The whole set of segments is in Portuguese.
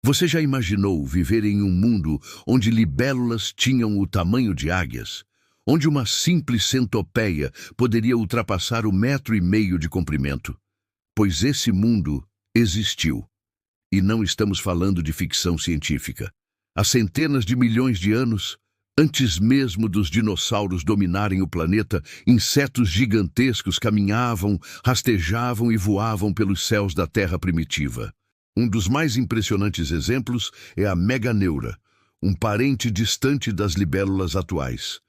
Você já imaginou viver em um mundo onde libélulas tinham o tamanho de águias? Onde uma simples centopeia poderia ultrapassar 1,5 metro de comprimento? Pois esse mundo existiu. E não estamos falando de ficção científica. Há centenas de milhões de anos, antes mesmo dos dinossauros dominarem o planeta, insetos gigantescos caminhavam, rastejavam e voavam pelos céus da Terra primitiva. Um dos mais impressionantes exemplos é a meganeura, um parente distante das libélulas atuais.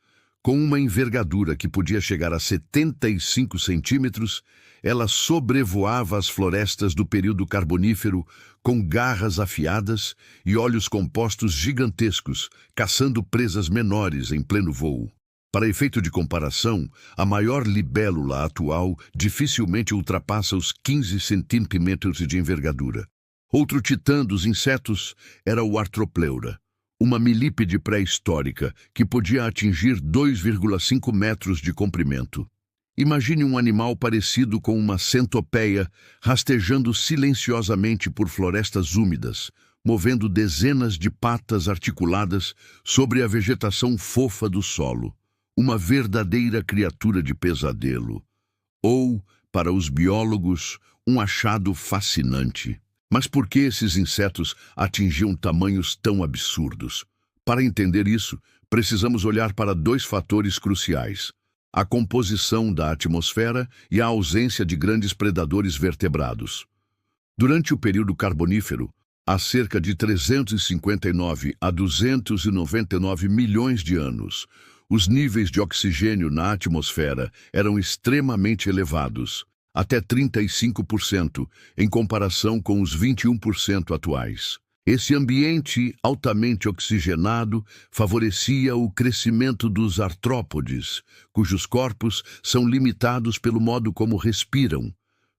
Com uma envergadura que podia chegar a 75 centímetros, ela sobrevoava as florestas do período carbonífero com garras afiadas e olhos compostos gigantescos, caçando presas menores em pleno voo. Para efeito de comparação, a maior libélula atual dificilmente ultrapassa os 15 centímetros de envergadura. Outro titã dos insetos era o Arthropleura, uma milípede pré-histórica que podia atingir 2,5 metros de comprimento. Imagine um animal parecido com uma centopeia rastejando silenciosamente por florestas úmidas, movendo dezenas de patas articuladas sobre a vegetação fofa do solo. Uma verdadeira criatura de pesadelo. Ou, para os biólogos, um achado fascinante. Mas por que esses insetos atingiam tamanhos tão absurdos? Para entender isso, precisamos olhar para dois fatores cruciais: a composição da atmosfera e a ausência de grandes predadores vertebrados. Durante o período carbonífero, há cerca de 359 a 299 milhões de anos, os níveis de oxigênio na atmosfera eram extremamente elevados, até 35%, em comparação com os 21% atuais. Esse ambiente altamente oxigenado favorecia o crescimento dos artrópodes, cujos corpos são limitados pelo modo como respiram,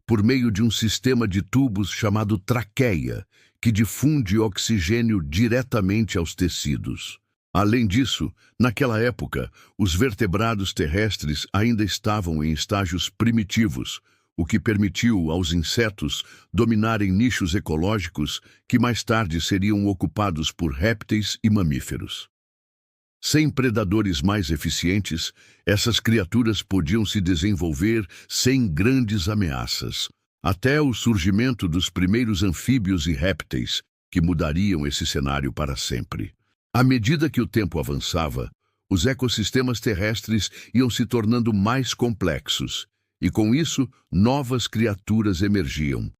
por meio de um sistema de tubos chamado traqueia, que difunde oxigênio diretamente aos tecidos. Além disso, naquela época, os vertebrados terrestres ainda estavam em estágios primitivos, o que permitiu aos insetos dominarem nichos ecológicos que mais tarde seriam ocupados por répteis e mamíferos. Sem predadores mais eficientes, essas criaturas podiam se desenvolver sem grandes ameaças, até o surgimento dos primeiros anfíbios e répteis, que mudariam esse cenário para sempre. À medida que o tempo avançava, os ecossistemas terrestres iam se tornando mais complexos, e com isso, novas criaturas emergiam.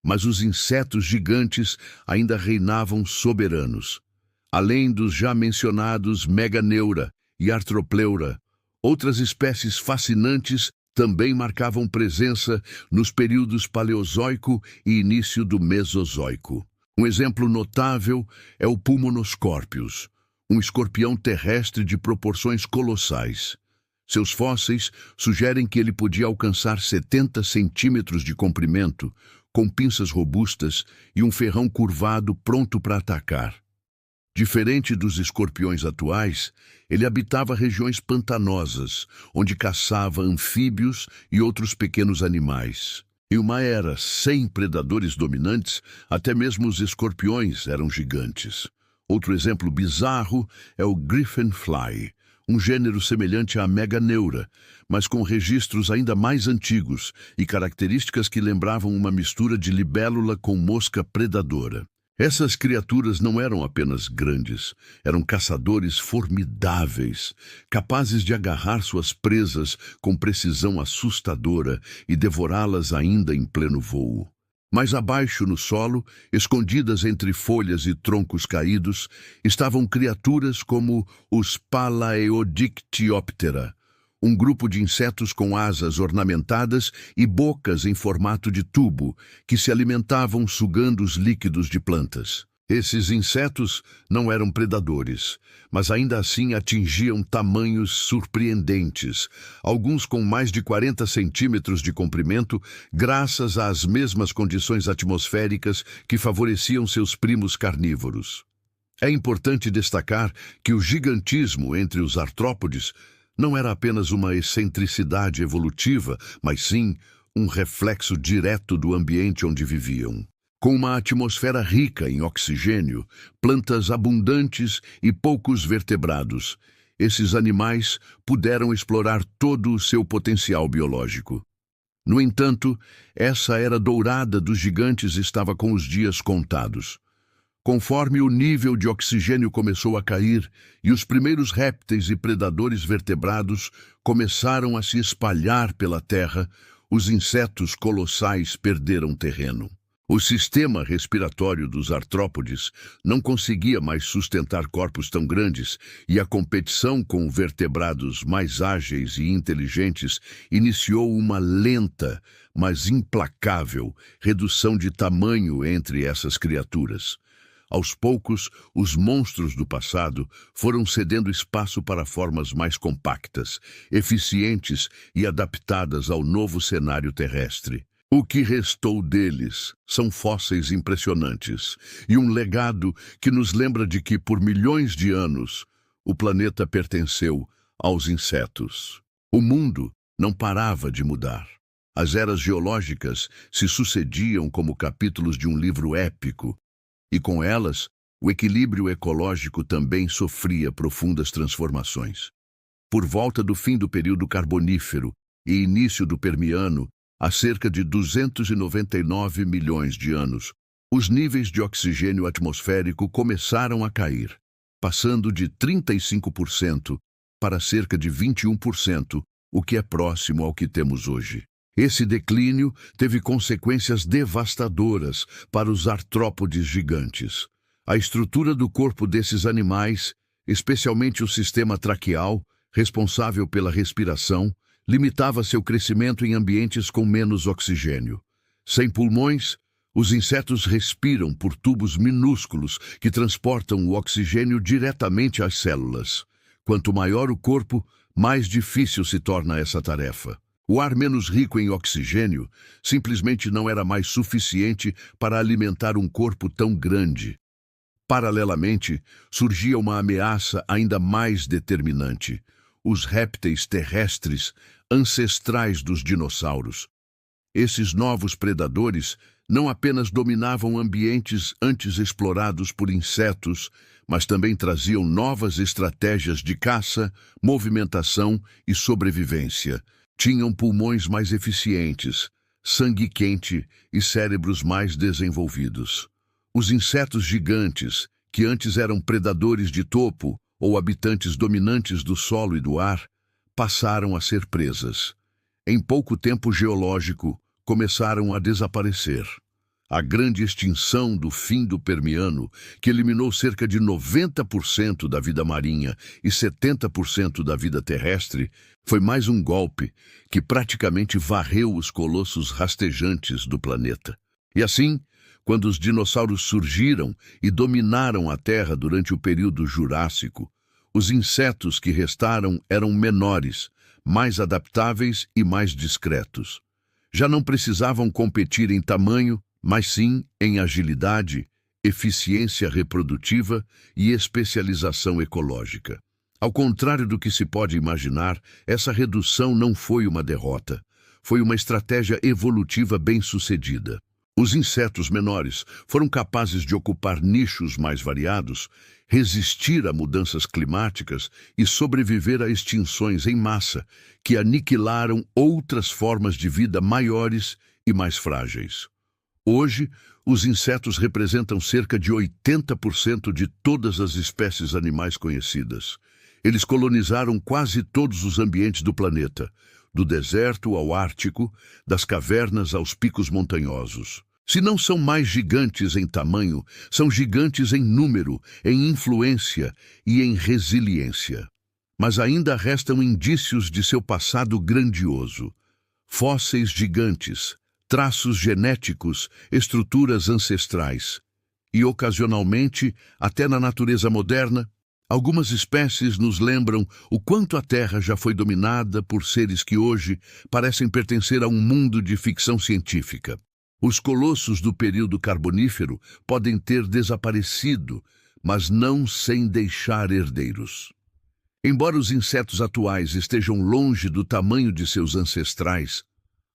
Mas os insetos gigantes ainda reinavam soberanos. Além dos já mencionados meganeura e arthropleura, outras espécies fascinantes também marcavam presença nos períodos Paleozoico e início do Mesozoico. Um exemplo notável é o Pulmonoscorpius, um escorpião terrestre de proporções colossais. Seus fósseis sugerem que ele podia alcançar 70 centímetros de comprimento, com pinças robustas e um ferrão curvado pronto para atacar. Diferente dos escorpiões atuais, ele habitava regiões pantanosas, onde caçava anfíbios e outros pequenos animais. Em uma era sem predadores dominantes, até mesmo os escorpiões eram gigantes. Outro exemplo bizarro é o Griffinfly, um gênero semelhante à meganeura, mas com registros ainda mais antigos e características que lembravam uma mistura de libélula com mosca predadora. Essas criaturas não eram apenas grandes, eram caçadores formidáveis, capazes de agarrar suas presas com precisão assustadora e devorá-las ainda em pleno voo. Mais abaixo no solo, escondidas entre folhas e troncos caídos, estavam criaturas como os Palaeodictyoptera, um grupo de insetos com asas ornamentadas e bocas em formato de tubo, que se alimentavam sugando os líquidos de plantas. Esses insetos não eram predadores, mas ainda assim atingiam tamanhos surpreendentes, alguns com mais de 40 centímetros de comprimento, graças às mesmas condições atmosféricas que favoreciam seus primos carnívoros. É importante destacar que o gigantismo entre os artrópodes não era apenas uma excentricidade evolutiva, mas sim um reflexo direto do ambiente onde viviam. Com uma atmosfera rica em oxigênio, plantas abundantes e poucos vertebrados, esses animais puderam explorar todo o seu potencial biológico. No entanto, essa era dourada dos gigantes estava com os dias contados. Conforme o nível de oxigênio começou a cair e os primeiros répteis e predadores vertebrados começaram a se espalhar pela terra, os insetos colossais perderam terreno. O sistema respiratório dos artrópodes não conseguia mais sustentar corpos tão grandes e a competição com vertebrados mais ágeis e inteligentes iniciou uma lenta, mas implacável, redução de tamanho entre essas criaturas. Aos poucos, os monstros do passado foram cedendo espaço para formas mais compactas, eficientes e adaptadas ao novo cenário terrestre. O que restou deles são fósseis impressionantes e um legado que nos lembra de que, por milhões de anos, o planeta pertenceu aos insetos. O mundo não parava de mudar. As eras geológicas se sucediam como capítulos de um livro épico, e com elas, o equilíbrio ecológico também sofria profundas transformações. Por volta do fim do período Carbonífero e início do Permiano, há cerca de 299 milhões de anos, os níveis de oxigênio atmosférico começaram a cair, passando de 35% para cerca de 21%, o que é próximo ao que temos hoje. Esse declínio teve consequências devastadoras para os artrópodes gigantes. A estrutura do corpo desses animais, especialmente o sistema traqueal, responsável pela respiração, limitava seu crescimento em ambientes com menos oxigênio. Sem pulmões, os insetos respiram por tubos minúsculos que transportam o oxigênio diretamente às células. Quanto maior o corpo, mais difícil se torna essa tarefa. O ar menos rico em oxigênio simplesmente não era mais suficiente para alimentar um corpo tão grande. Paralelamente, surgia uma ameaça ainda mais determinante: os répteis terrestres ancestrais dos dinossauros. Esses novos predadores não apenas dominavam ambientes antes explorados por insetos, mas também traziam novas estratégias de caça, movimentação e sobrevivência. Tinham pulmões mais eficientes, sangue quente e cérebros mais desenvolvidos. Os insetos gigantes, que antes eram predadores de topo ou habitantes dominantes do solo e do ar, passaram a ser presas. Em pouco tempo geológico, começaram a desaparecer. A grande extinção do fim do Permiano, que eliminou cerca de 90% da vida marinha e 70% da vida terrestre, foi mais um golpe que praticamente varreu os colossos rastejantes do planeta. E assim, quando os dinossauros surgiram e dominaram a Terra durante o período Jurássico, os insetos que restaram eram menores, mais adaptáveis e mais discretos. Já não precisavam competir em tamanho, mas sim em agilidade, eficiência reprodutiva e especialização ecológica. Ao contrário do que se pode imaginar, essa redução não foi uma derrota. Foi uma estratégia evolutiva bem-sucedida. Os insetos menores foram capazes de ocupar nichos mais variados, resistir a mudanças climáticas e sobreviver a extinções em massa, que aniquilaram outras formas de vida maiores e mais frágeis. Hoje, os insetos representam cerca de 80% de todas as espécies animais conhecidas. Eles colonizaram quase todos os ambientes do planeta, do deserto ao ártico, das cavernas aos picos montanhosos. Se não são mais gigantes em tamanho, são gigantes em número, em influência e em resiliência. Mas ainda restam indícios de seu passado grandioso. Fósseis gigantes, traços genéticos, estruturas ancestrais. E, ocasionalmente, até na natureza moderna, algumas espécies nos lembram o quanto a Terra já foi dominada por seres que hoje parecem pertencer a um mundo de ficção científica. Os colossos do período Carbonífero podem ter desaparecido, mas não sem deixar herdeiros. Embora os insetos atuais estejam longe do tamanho de seus ancestrais,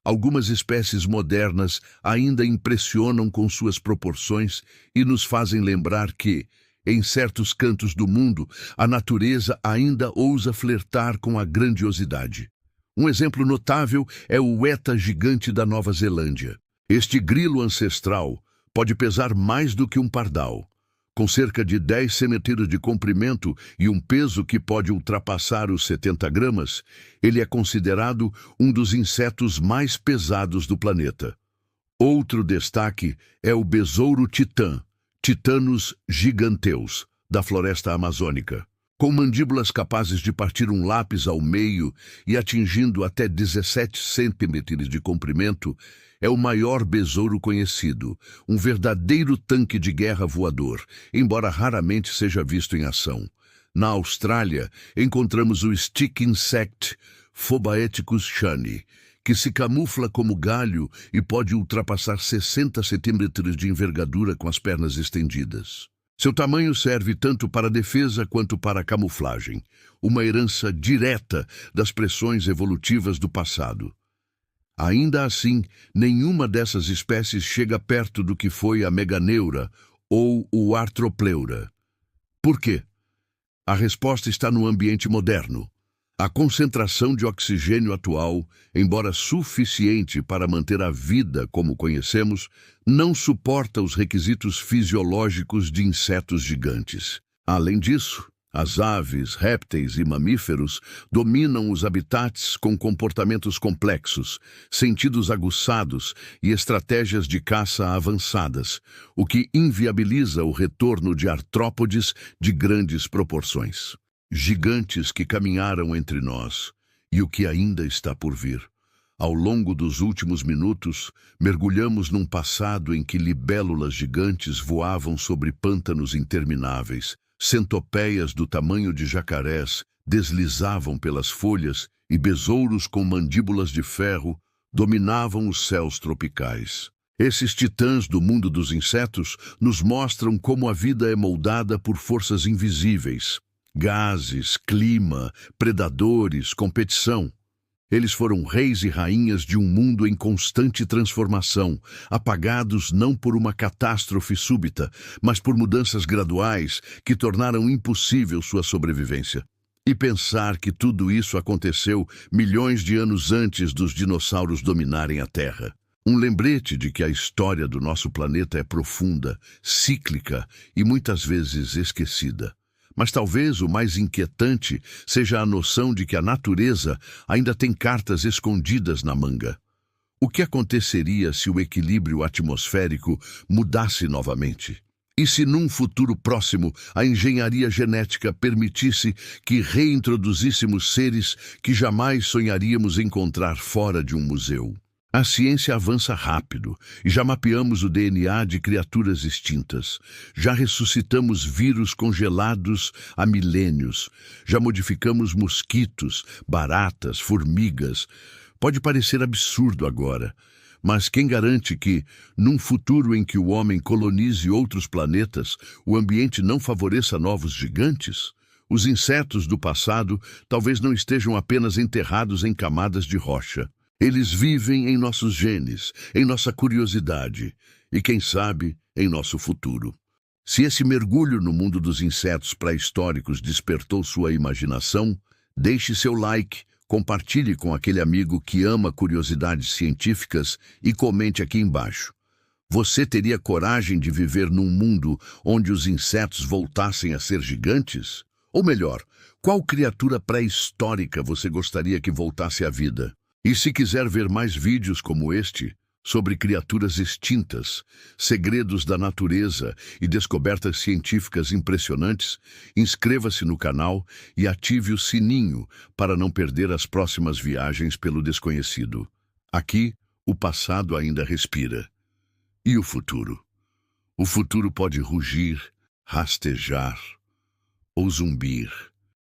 Algumas espécies modernas ainda impressionam com suas proporções e nos fazem lembrar que, em certos cantos do mundo, a natureza ainda ousa flertar com a grandiosidade. Um exemplo notável é o Eta gigante da Nova Zelândia. Este grilo ancestral pode pesar mais do que um pardal. Com cerca de 10 centímetros de comprimento e um peso que pode ultrapassar os 70 gramas, ele é considerado um dos insetos mais pesados do planeta. Outro destaque é o besouro titã, Titânus giganteus, da floresta amazônica. Com mandíbulas capazes de partir um lápis ao meio e atingindo até 17 centímetros de comprimento, é o maior besouro conhecido, um verdadeiro tanque de guerra voador, embora raramente seja visto em ação. Na Austrália, encontramos o stick insect Phobaeticus shani, que se camufla como galho e pode ultrapassar 60 centímetros de envergadura com as pernas estendidas. Seu tamanho serve tanto para defesa quanto para camuflagem, uma herança direta das pressões evolutivas do passado. Ainda assim, nenhuma dessas espécies chega perto do que foi a meganeura ou o artropleura. Por quê? A resposta está no ambiente moderno. A concentração de oxigênio atual, embora suficiente para manter a vida como conhecemos, não suporta os requisitos fisiológicos de insetos gigantes. Além disso, as aves, répteis e mamíferos dominam os habitats com comportamentos complexos, sentidos aguçados e estratégias de caça avançadas, o que inviabiliza o retorno de artrópodes de grandes proporções. Gigantes que caminharam entre nós, e o que ainda está por vir. Ao longo dos últimos minutos, mergulhamos num passado em que libélulas gigantes voavam sobre pântanos intermináveis, centopeias do tamanho de jacarés deslizavam pelas folhas e besouros com mandíbulas de ferro dominavam os céus tropicais. Esses titãs do mundo dos insetos nos mostram como a vida é moldada por forças invisíveis. Gases, clima, predadores, competição. Eles foram reis e rainhas de um mundo em constante transformação, apagados não por uma catástrofe súbita, mas por mudanças graduais que tornaram impossível sua sobrevivência. E pensar que tudo isso aconteceu milhões de anos antes dos dinossauros dominarem a Terra. Um lembrete de que a história do nosso planeta é profunda, cíclica e muitas vezes esquecida. Mas talvez o mais inquietante seja a noção de que a natureza ainda tem cartas escondidas na manga. O que aconteceria se o equilíbrio atmosférico mudasse novamente? E se num futuro próximo a engenharia genética permitisse que reintroduzíssemos seres que jamais sonharíamos encontrar fora de um museu? A ciência avança rápido e já mapeamos o DNA de criaturas extintas. Já ressuscitamos vírus congelados há milênios. Já modificamos mosquitos, baratas, formigas. Pode parecer absurdo agora, mas quem garante que, num futuro em que o homem colonize outros planetas, o ambiente não favoreça novos gigantes? Os insetos do passado talvez não estejam apenas enterrados em camadas de rocha. Eles vivem em nossos genes, em nossa curiosidade e, quem sabe, em nosso futuro. Se esse mergulho no mundo dos insetos pré-históricos despertou sua imaginação, deixe seu like, compartilhe com aquele amigo que ama curiosidades científicas e comente aqui embaixo. Você teria coragem de viver num mundo onde os insetos voltassem a ser gigantes? Ou melhor, qual criatura pré-histórica você gostaria que voltasse à vida? E se quiser ver mais vídeos como este, sobre criaturas extintas, segredos da natureza e descobertas científicas impressionantes, inscreva-se no canal e ative o sininho para não perder as próximas viagens pelo desconhecido. Aqui, o passado ainda respira. E o futuro? O futuro pode rugir, rastejar ou zumbir.